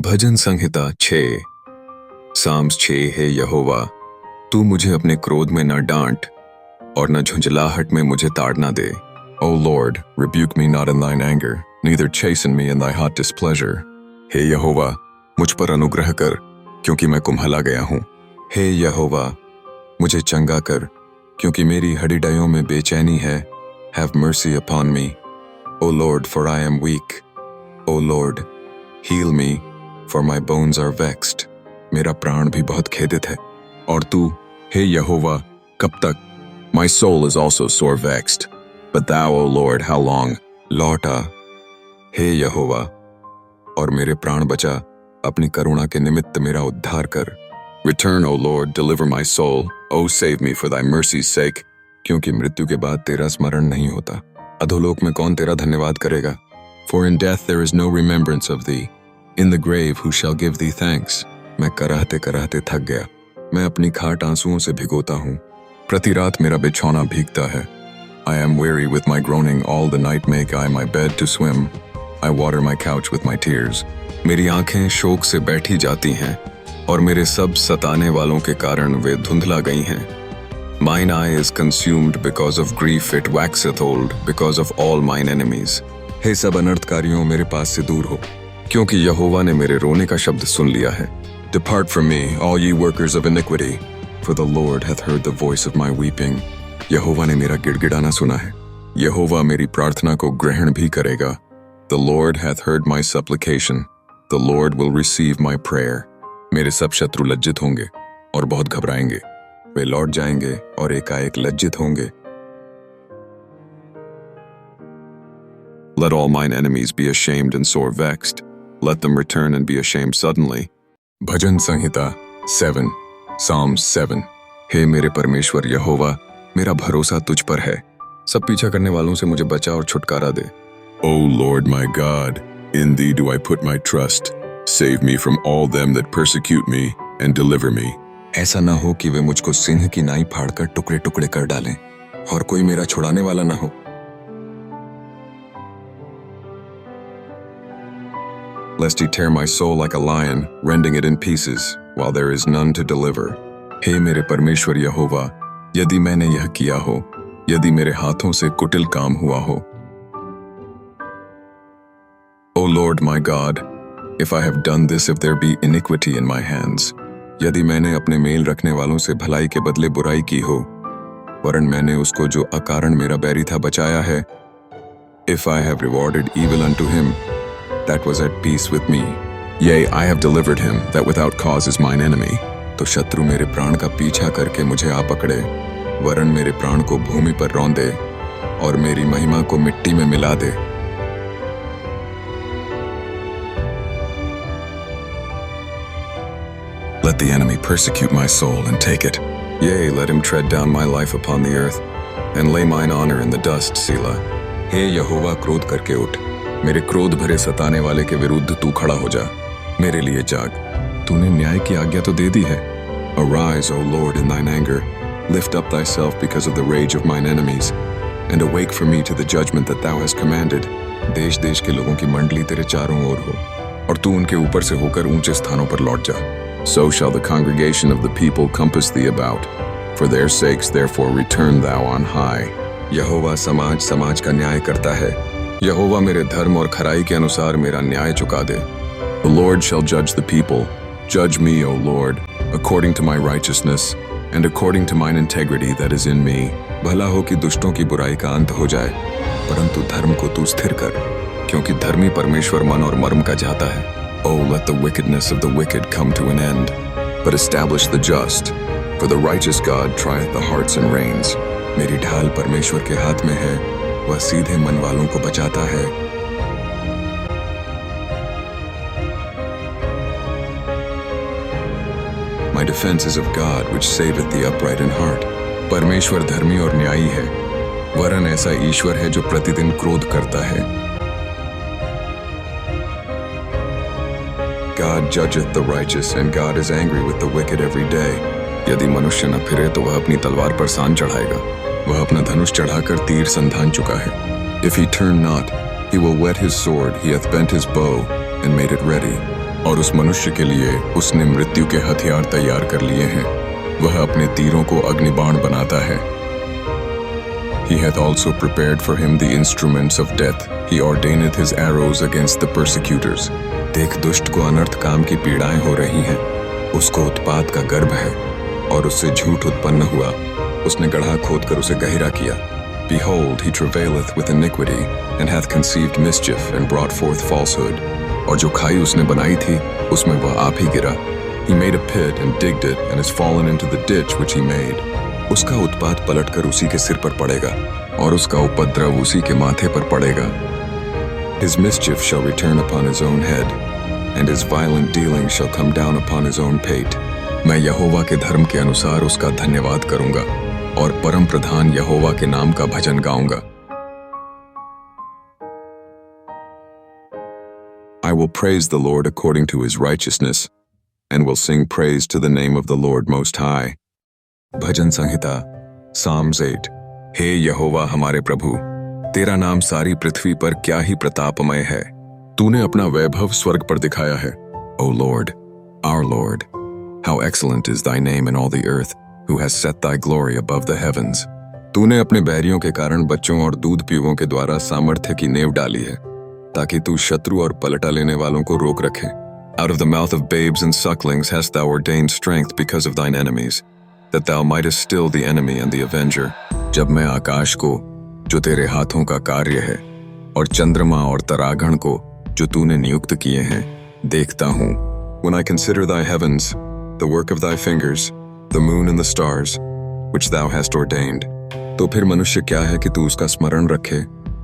भजन संहिता 6 Sam's 6 हे यहोवा, तू मुझे अपने क्रोध में न डांट और न झुंझलाहट में मुझे ताड़ना दे. O Lord, rebuke me not in thine anger, neither chasten me in thy hot displeasure. हे यहोवा, मुझ पर अनुग्रह कर, क्योंकि मैं कुम्हला गया हूँ. हे यहोवा, मुझे चंगा कर, क्योंकि मेरी हड्डियों में बेचैनी है. Have mercy upon me, O Lord, for I am weak. O Lord, heal me, for my bones are vexed. मेरा प्राण भी बहुत खेदित है. और तू, हे यहोवा, कब तक? My soul is also sore vexed. But thou, O Lord, how long? लौट आ, हे यहोवा, और मेरे प्राण बचा. अपनी करुणा के निमित्त मेरा उद्धार कर. Return, O Lord, deliver my soul. O save me for thy mercy's sake. क्योंकि मृत्यु के बाद तेरा स्मरण नहीं होता. अधोलोक में कौन तेरा धन्यवाद करेगा? For in death there is no remembrance of thee. In the grave who shall give thee thanks? मैं कराहते कराहते थक गया. मैं अपनी खाट आंसुओं से भिगोता हूँ. प्रति रात मेरा बिछौना भीगता है. I am weary with my groaning, all the night make I my bed to swim. I water my couch with my tears. मेरी आंखें शोक से बैठी जाती हैं, और मेरे सब सताने वालों के कारण वे धुंधला गई हैं. Mine eye is consumed because of grief, it waxeth old because of all mine enemies. हे सब अनर्थकारियों, मेरे पास से दूर हो, क्योंकि यहोवा ने मेरे रोने का शब्द सुन लिया है. Depart from me, all ye workers of iniquity, for the Lord hath heard the voice of my weeping. यहोवा ने मेरा गिड़गिड़ाना सुना है. यहोवा मेरी प्रार्थना को ग्रहण भी करेगा. The Lord hath heard my supplication. The Lord will receive my prayer. मेरे सब शत्रु लज्जित होंगे और बहुत घबराएंगे. वे लौट जाएंगे और एकाएक लज्जित होंगे. Let all mine enemies be ashamed and sore vexed. Let them return and be ashamed suddenly. Bhajan Samhita 7 Psalms 7. हे मेरे परमेश्वर यहोवा, मेरा भरोसा तुझ पर है. सब पीछा करने वालों से मुझे बचा और छुटकारा दे. O Lord my God, in thee do I put my trust. Save me from all them that persecute me and deliver me. ऐसा ना हो कि वे मुझको सिंह की नाई फाड़कर टुकड़े टुकड़े कर डालें और कोई मेरा छुड़ाने वाला ना हो. Lest he tear my soul like a lion, rending it in pieces, while there is none to deliver. हे मेरे परमेश्वर यहोवा, यदि मैंने यह किया हो, यदि मेरे हाथों से कुटिल काम हुआ हो. O Lord my God, if I have done this, if there be iniquity in my hands, यदि मैंने अपने मेल रखने वालों से भलाई के बदले बुराई की हो, वरन मैंने उसको जो अकारण मेरा बैरी था बचाया है. If I have rewarded evil unto him, that was at peace with me. Yea, I have delivered him, that without cause is mine enemy. तो शत्रु मेरे प्राण का पीछा करके मुझे आ पकड़े, वरन मेरे प्राण को भूमि पर रौंदे और मेरी महिमा को मिट्टी में मिला दे. Let the enemy persecute my soul and take it. Yea, let him tread down my life upon the earth, and lay mine honor in the dust. Selah. हे यहोवा, क्रोध करके उठ. मेरे क्रोध भरे सताने वाले के विरुद्ध तू खड़ा हो जा. मेरे लिए जाग. तूने न्याय की आज्ञा तो दे दी है. Arise, O Lord, in thine anger. Lift up thyself because of the rage of mine enemies, and awake for me to the judgment that thou hast commanded. देश देश के लोगों की मंडली तेरे चारों ओर हो, और तू उनके ऊपर से होकर ऊंचे स्थानों पर लौट जा. So shall the congregation of the people compass thee about. For their sakes therefore return thou on high. यहोवा समाज समाज का न्याय करता है. यहोवा मेरे धर्म और खराई के अनुसार मेरा न्याय चुका दे. The Lord shall judge the people. Judge me, O Lord, according to my righteousness, and according to mine integrity that is in me. भला हो कि दुष्टों की बुराई का अंत हो जाए, परंतु धर्म को तू स्थिर कर, क्योंकि धर्मी परमेश्वर मन और मर्म का जाता है. Oh, let the wickedness of the wicked come to an end, but establish the just, for the righteous God trieth the hearts and reins. मेरी ढाल परमेश्वर के हाथ में है, वह सीधे मन वालों को बचाता है. My defense is of God, which saveth the upright in heart. परमेश्वर धर्मी और न्यायी है, वरन ऐसा ईश्वर है जो प्रतिदिन क्रोध करता है. God judgeth the righteous, and God is angry with the wicked every day. यदि मनुष्य न फिरे तो वह अपनी तलवार पर सान चढ़ाएगा. वह अपना धनुष चढ़ाकर तीर संधान चुका है. If he turn not, he will whet his sword. He hath bent his bow and made it ready. और उस मनुष्य के लिए उसने मृत्यु के हथियार तैयार कर लिए हैं। वह अपने तीरों को अग्निबाण बनाता है। He hath also prepared for him the instruments of death. He ordaineth his arrows against the persecutors. देख, दुष्ट को अनर्थ काम की पीड़ाएं हो रही हैं। उसको उत्पात का गर्भ है और उससे झूठ उत्पन्न हुआ। उसने गड्ढा खोदकर उसे गहरा किया। Behold, he travaileth with iniquity, and hath conceived mischief, and brought forth falsehood. और जो खाई उसने बनाई थी, उसमें वह आप ही गिरा। He made a pit and digged it, and has fallen into the ditch which he made. उसका उत्पात पलटकर उसी के सिर पर पड़ेगा, और उसका उपद्रव उसी के माथे पर पड़ेगा। His mischief shall return upon his own head, and his violent dealing shall come down upon his own pate. मैं यहोवा के धर्म के अनुसार उसका धन्यवाद करूंगा, और परम प्रधान यहोवा के नाम का भजन गाऊंगा। I will praise the Lord according to his righteousness, and will sing praise to the name of the Lord Most High. Bhajan Samhita Psalms 8। हे यहोवा हमारे प्रभु, तेरा नाम सारी पृथ्वी पर क्या ही प्रतापमय है। तूने अपना वैभव स्वर्ग पर दिखाया है। O Lord, our Lord, how excellent is thy name in all the earth, who has set thy glory above the heavens. तूने अपने बैरियों के कारण बच्चों और दूध पीवों के द्वारा सामर्थ्य की नेव डाली है, ताकि तू शत्रु और पलटा लेने वालों को रोक रखे। Out of the mouth of babes and sucklings hast thou ordained strength because of thine enemies, that thou mightest still the enemy and the avenger. जब मैं आकाश को, जो तेरे हाथों का कार्य है, और चंद्रमा और तरागण को, जो तूने नियुक्त किए हैं, देखता हूँ। When I consider thy heavens, the work of thy fingers, the moon and the stars, which thou hast ordained. तो फिर मनुष्य क्या है कि तू उसका स्मरण रखे,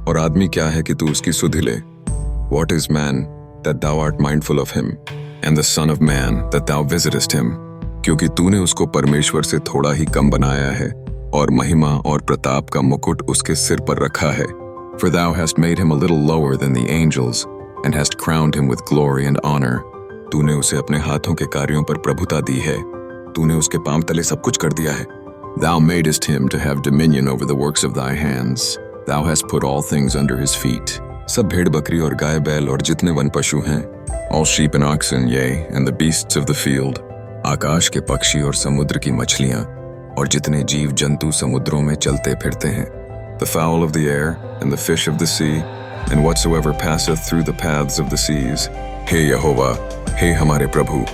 और आदमी क्या है कि तू उसकी सुधि ले। What is man that thou art mindful of him, and the son of man that thou visitest him? क्योंकि तूने उसको परमेश्वर से थोड़ा ही कम बनाया है, और महिमा और प्रताप का मुकुट उसके सिर पर रखा है। For thou hast made him a little lower than the angels, and hast crowned him with glory and honor. तूने उसे अपने हाथों के कार्यों पर प्रभुता दी है। तूने उसके पांव तले सब कुछ कर दिया है। Thou madest him to have dominion over the works of thy hands. Thou hast put all things under his feet. सब भेड़ बकरी और गाय बैल और जितने वन पशु हैं, all sheep and oxen, yea, and the beasts of the field. आकाश के पक्षी और समुद्र की मछलियां और जितने जीव जंतु समुद्रों में चलते फिरते हैं, the fowl of the air and the fish of the sea, and whatsoever passeth through the paths of the seas. हे यहोवा, हे हमारे प्रभु,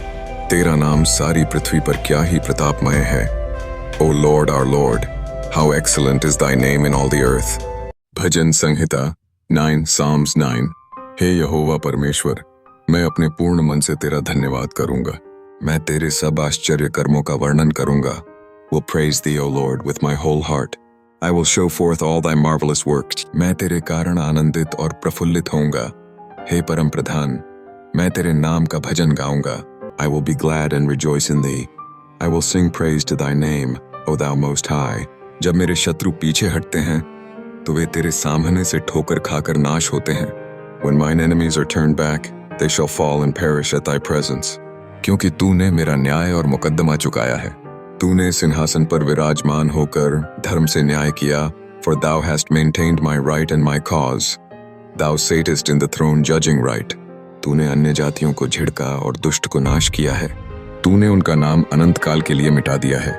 तेरा नाम सारी पृथ्वी पर क्या ही प्रतापमय है। O Lord, our Lord, how excellent is thy name in all the earth. Bhajan Samhita 9 Psalms 9। हे यहोवा परमेश्वर, मैं अपने पूर्ण मन से तेरा धन्यवाद करूंगा। मैं तेरे सब आश्चर्य कर्मों का वर्णन करूंगा। Will praise thee, O Lord, with my whole heart. I will show forth all thy marvelous works. मैं तेरे कारण आनंदित और प्रफुल्लित होऊंगा। हे परम प्रधान, मैं तेरे नाम का भजन गाऊंगा। I will be glad and rejoice in thee. I will sing praise to thy name, O thou most high. जब मेरे शत्रु पीछे हटते हैं, तो वे तेरे सामने से ठोकर खाकर नाश होते हैं। When mine enemies are turned back, they shall fall and perish at thy presence. क्योंकि तूने मेरा न्याय और मुकद्दमा चुकाया है। तूने सिंहासन पर विराजमान होकर धर्म से न्याय किया, for thou hast maintained my right and my cause. Thou satest in the throne judging right. तूने अन्य जातियों को झिड़का और दुष्ट को नाश किया है। तूने उनका नाम अनंत काल के लिए मिटा दिया है।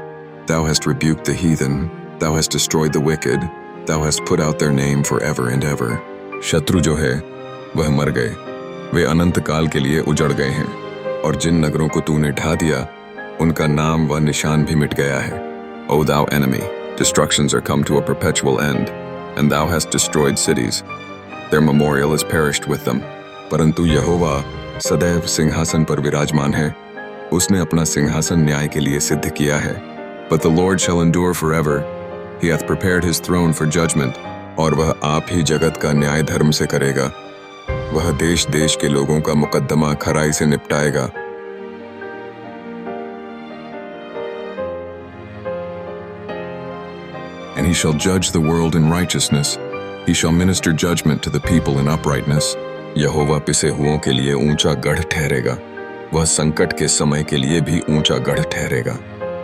Thou hast rebuked the heathen, thou hast destroyed the wicked, thou hast put out their name forever and ever. शत्रु जो है, वह मर गए, वे अनंत काल के लिए उजड़ गए हैं, और जिन नगरों को तूने ढा दिया, उनका नाम व निशान भी मिट गया है। O thou enemy, destructions are come to a perpetual end, and thou hast destroyed cities. Their memorial is perished with them. परंतु यहोवा सदैव सिंहासन पर विराजमान है। उसने अपना सिंहासन न्याय के लिए सिद्ध किया है। But the Lord shall endure forever. He hath prepared his throne for judgment. और वह आप ही जगत का न्याय धर्म से करेगा। वह देश देश के लोगों का मुकद्दमा खराई से निपटाएगा। And he shall judge the world in righteousness. He shall minister judgment to the people in uprightness. यहोवा पिसे हुओं के लिए ऊंचा गढ़ ठहरेगा। वह संकट के समय के लिए भी ऊंचा गढ़ ठहरेगा।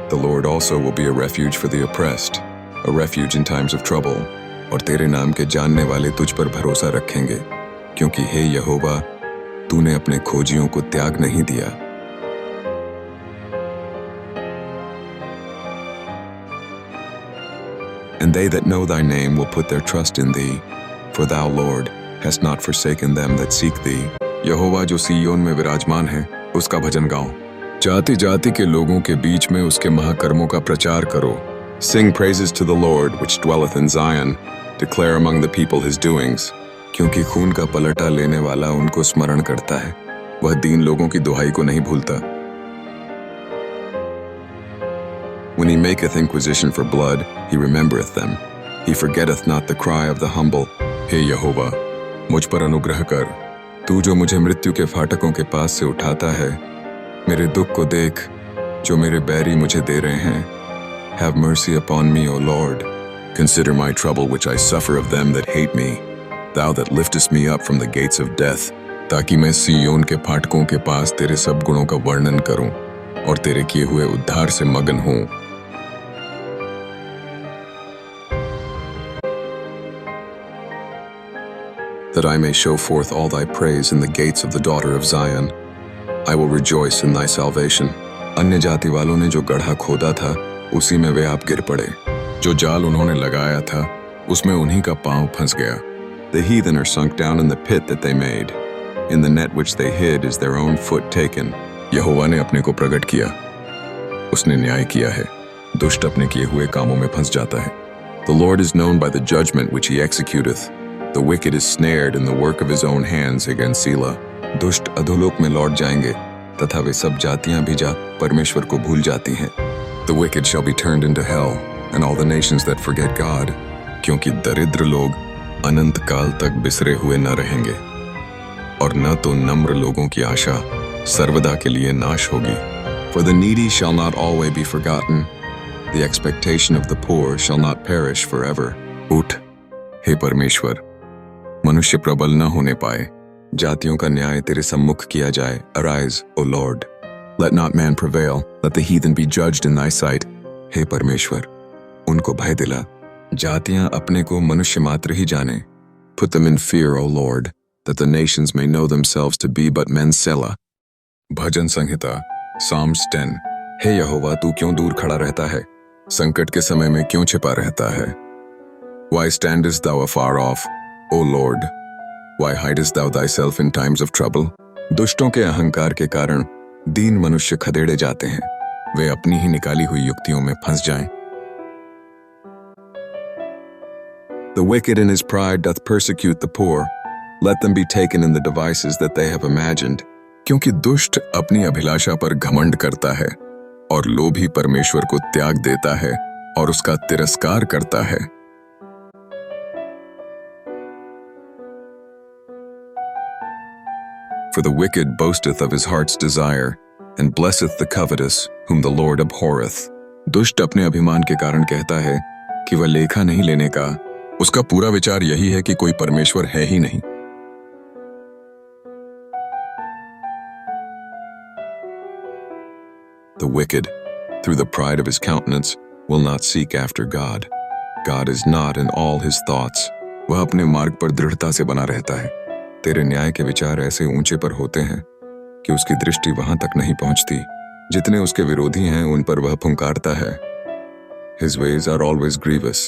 The Lord also will be a refuge for the oppressed, a refuge in times of trouble. और तेरे नाम के जानने वाले तुझ पर भरोसा रखेंगे, क्योंकि हे यहोवा, तूने अपने खोजियों को त्याग नहीं दिया। And they that know thy name will put their trust in thee, for thou, Lord, hast not forsaken them that seek thee. यहोवा जो सिय्योन में विराजमान है, उसका भजन गाओ। जाति जाति के लोगों के बीच में उसके महाकर्मों का प्रचार करो। Sing praises to the Lord, which dwelleth in Zion. Declare among the people his doings. क्योंकि खून का पलटा लेने वाला उनको स्मरण करता है, वह दीन लोगों की दुहाई को नहीं भूलता। When he maketh inquisition for blood, he remembereth them. He forgetteth not the cry of the humble. हे यहोवा, मुझ पर अनुग्रह कर। तू जो मुझे मृत्यु के फाटकों के पास से उठाता है, मेरे दुख को देख, जो मेरे बैरी मुझे दे रहे हैं। Have mercy upon me, O Lord. Consider my trouble which I suffer of them that hate me. Thou that liftest me up from the gates of death. ताकि मैं सिय्योन के फाटकों के पास तेरे सब गुणों का वर्णन करूं और तेरे किए हुए उद्धार से मगन हूं। That I may show forth all thy praise in the gates of the daughter of Zion. I will rejoice in thy salvation. अन्य जाति वालों ने जो गड्ढा खोदा था, उसी में वे आप गिर पड़े। जो जाल उन्होंने लगाया था, उसमें उन्हीं का पांव फंस गया। The heathen are sunk down in the pit that they made. In the net which they hid is their own foot taken. यहोवा ने अपने को प्रकट किया, उसने न्याय किया है। दुष्ट अपने किए हुए कामों में फंस जाता है। The Lord is known by the judgment which he executeth. The wicked is snared in the work of his own hands against Selah. दुष्ट अधोलोक में लौट जाएंगे, तथा वे सब जातियां भी जा परमेश्वर को भूल जाती हैं। The wicked shall be turned into hell, and all the nations that forget God. क्योंकि दरिद्र लोग अनंत काल तक बिसरे हुए न रहेंगे, और न तो नम्र लोगों की आशा सर्वदा के लिए नाश होगी। For the needy shall not always be forgotten. The expectation of the poor shall not perish forever. उठ, हे परमेश्वर, मनुष्य प्रबल न होने पाए। जातियों का न्याय तेरे सम्मुख किया जाए। Arise, O Lord. Let not man prevail. Let the heathen be judged in thy sight. हे परमेश्वर, उनको भय दिला। जातियां अपने को मनुष्य मात्र ही जाने। Put them in fear, O Lord, that the nations may know themselves to be but men Selah. Bhajan Samhita, Psalms 10. हे यहोवा, तू क्यों दूर खड़ा रहता है? संकट के समय में क्यों छिपा रहता है? Why standest thou afar off, O Lord? Why hidest thou thyself in times of trouble? दुष्टों के अहंकार के कारण दीन मनुष्य खदेड़े जाते हैं, वे अपनी ही निकाली हुई युक्तियों में फंस जाएं। The wicked in his pride doth persecute the poor. Let them be taken in the devices that they have imagined. क्योंकि दुष्ट अपनी अभिलाषा पर घमंड करता है, और लोभी परमेश्वर को त्याग देता है और उसका तिरस्कार करता है। For the wicked boasteth of his heart's desire, and blesseth the covetous, whom the Lord abhorreth. दुष्ट अपने अभिमान के कारण कहता है कि वह लेखा नहीं लेने का, उसका पूरा विचार यही है कि कोई परमेश्वर है ही नहीं। The wicked, through the pride of his countenance, will not seek after God. God is not in all his thoughts. वह अपने मार्ग पर दृढ़ता से बना रहता है। तेरे न्याय के विचार ऐसे ऊंचे पर होते हैं कि उसकी दृष्टि वहां तक नहीं पहुंचती। जितने उसके विरोधी हैं, उन पर वह फुंकारता है। His ways are always grievous.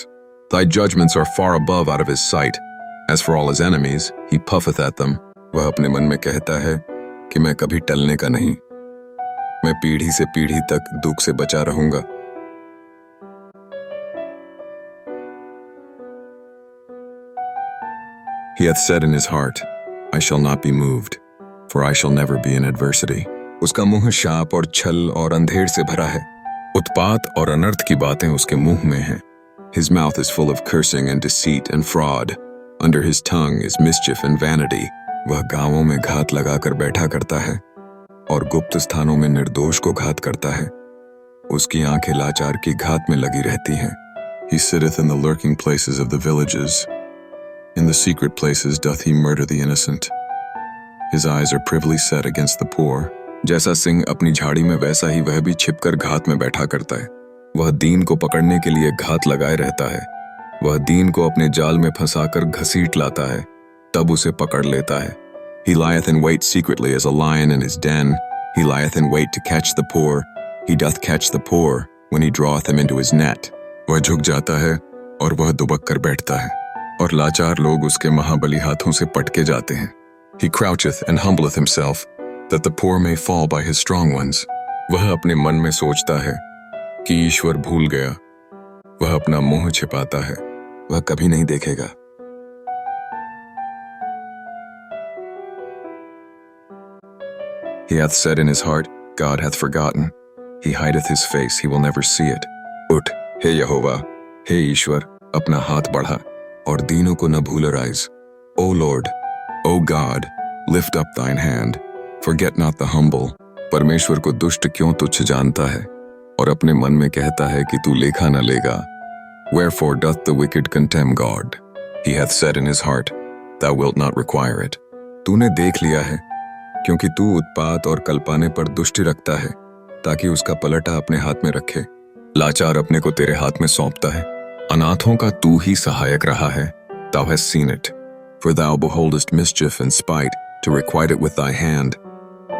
Thy judgments are far above out of his sight. As for all his enemies, he puffeth at them. वह अपने मन में कहता है कि मैं कभी टलने का नहीं, मैं पीढ़ी से पीढ़ी तक दुख से बचा रहूंगा। He hath said in his heart, I shall not be moved, for I shall never be in adversity. उसका मुंह शाप और छल और अंधेर से भरा है। उत्पात और अनर्थ की बातें उसके मुंह में हैं। His mouth is full of cursing and deceit and fraud. Under his tongue is mischief and vanity. वह गांवों में घात लगाकर बैठा करता है और गुप्त स्थानों में निर्दोष को घात करता है। उसकी आंखें लाचार की घात में लगी रहती हैं। He sitteth in the lurking places of the villages. In the secret places doth he murder the innocent. His eyes are privily set against the poor. जैसा सिंह अपनी झाड़ी में, वैसा ही वह भी छिपकर घात में बैठा करता है। वह दीन को पकड़ने के लिए घात लगाए रहता है। वह दीन को अपने जाल में फंसाकर घसीट लाता है, तब उसे पकड़ लेता है। He lieth in wait secretly as a lion in his den. He lieth in wait to catch the poor. He doth catch the poor when he draweth them into his net. वह झुक जाता है और वह दुबक कर बैठता है, और लाचार लोग उसके महाबली हाथों से पटके जाते हैं. He croucheth and humbleth himself, that the poor may fall by his strong ones. वह अपने मन में सोचता है कि ईश्वर भूल गया. वह अपना मुंह छिपाता है, वह कभी नहीं देखेगा. He hath said in his heart, God hath forgotten. He hideth his face, he will never see it. उठ, हे यहोवा, हे ईश्वर, अपना हाथ बढ़ा और दीनों को न भूलराइज. O Lord, O God, lift up thine hand. Forget not the humble. परमेश्वर को दुष्ट क्यों तुच्छ जानता है और अपने मन में कहता है कि तू लेखा न लेगा. Wherefore doth the wicked contemn God? He hath said in his heart, thou wilt not require it. तूने देख लिया है, क्योंकि तू उत्पात और कल्पाने पर दुष्टि रखता है, ताकि उसका पलटा अपने हाथ में रखे. लाचार अपने को तेरे हाथ में सौंपता है. अनाथों का तू ही सहायक रहा है. Thou hast seen it. For thou beholdest mischief and spite, to requite it with thy hand.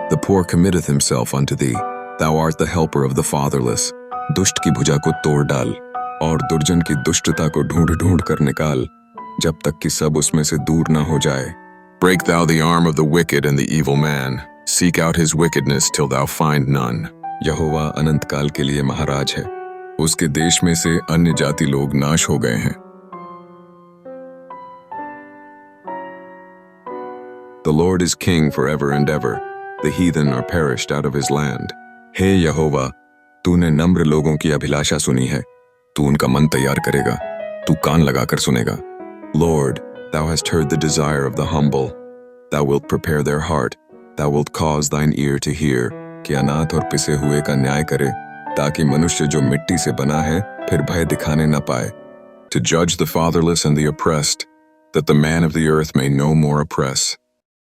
The poor committeth himself unto thee. Thou art the helper of the fatherless. दुष्ट की भुजा को तोड़ डाल और दुर्जन की दुष्टता को ढूंढ ढूंढ कर निकाल, जब तक कि सब उसमें से दूर न हो जाए. Break thou the arm of the wicked and the evil man. Seek out his wickedness till thou find none. यहोवा अनंत काल के लिए महाराज है. उसके देश में से अन्य जाति लोग नाश हो गए हैं. The Lord is king forever and ever. The heathen are perished out of his land. हे यहोवा, तूने नम्र लोगों की अभिलाषा सुनी है. तू उनका मन तैयार करेगा. तू कान लगाकर सुनेगा. Lord, thou hast heard the desire of the humble. Thou wilt prepare their heart. Thou wilt cause thine ear to hear. कि अनाथ और पिसे हुए का न्याय करे, ताकि मनुष्य जो मिट्टी से बना है फिर भय दिखाने न पाए. To judge the fatherless and the oppressed, that the man of the earth may no more oppress.